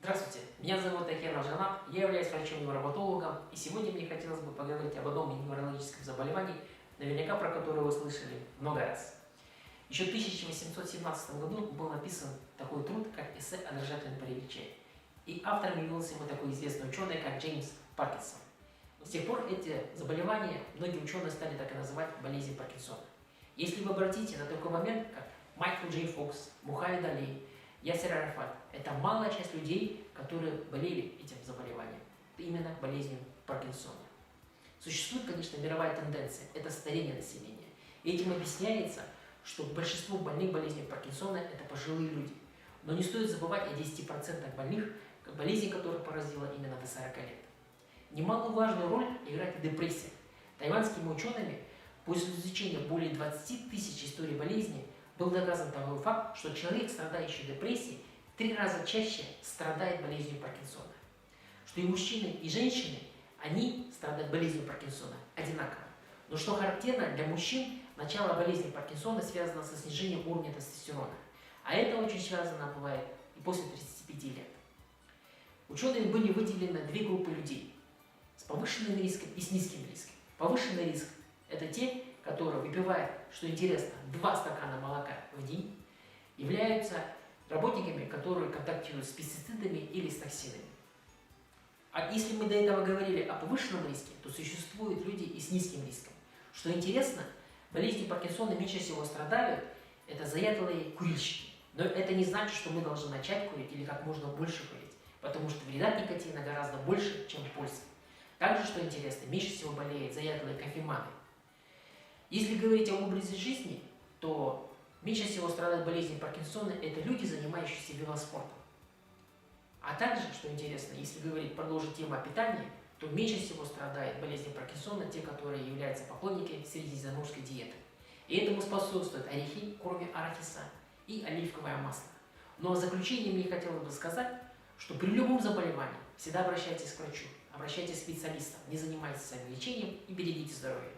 Здравствуйте, меня зовут Такер Алжанат, я являюсь врачом-невропатологом, и сегодня мне хотелось бы поговорить об одном неврологическом заболевании, наверняка про которое вы слышали много раз. Еще в 1817 году был написан такой труд, как «Эссе о дрожательном параличе», и автором явился ему такой известный ученый, как Джеймс Паркинсон. С тех пор эти заболевания многие ученые стали так и называть болезнью Паркинсона. Если вы обратите на такой момент, как Майкл Джей Фокс, Мухаммед Али, Ясер Арафат – это малая часть людей, которые болели этим заболеванием, именно болезнью Паркинсона. Существует, конечно, мировая тенденция – это старение населения. И этим объясняется, что большинство больных болезнью Паркинсона – это пожилые люди. Но не стоит забывать о 10% больных, болезнь которых поразила именно до 40 лет. Немаловажную роль играет и депрессия. Тайваньскими учеными после изучения более 20 тысяч историй болезни был доказан такой факт, что человек, страдающий депрессией, в 3 раза чаще страдает болезнью Паркинсона. Что и мужчины, и женщины, они страдают болезнью Паркинсона одинаково. Но что характерно для мужчин, начало болезни Паркинсона связано со снижением уровня тестостерона. А это очень связано бывает и после 35 лет. Учеными были выделены 2 группы людей с повышенным риском и с низким риском. Повышенный риск – это те, которые выпивают, что интересно, 2 стакана молока в день, являются работниками, которые контактируют с пестицидами или с токсинами. А если мы до этого говорили о повышенном риске, то существуют люди и с низким риском. Что интересно, болезнью Паркинсона меньше всего страдают это заядлые курильщики. Но это не значит, что мы должны начать курить или как можно больше курить, потому что вреда от никотина гораздо больше, чем пользы. Также, что интересно, меньше всего болеют заядлые кофеманы. Если говорить об образе жизни, то меньше всего страдают болезнью Паркинсона это люди, занимающиеся велоспортом. А также, что интересно, если говорить, продолжить тему о питании, то меньше всего страдают болезнью Паркинсона те, которые являются поклонниками средиземноморской диеты. И этому способствуют орехи, кроме арахиса, и оливковое масло. Но в заключение мне хотелось бы сказать, что при любом заболевании всегда обращайтесь к врачу, обращайтесь к специалистам, не занимайтесь самолечением и берегите здоровье.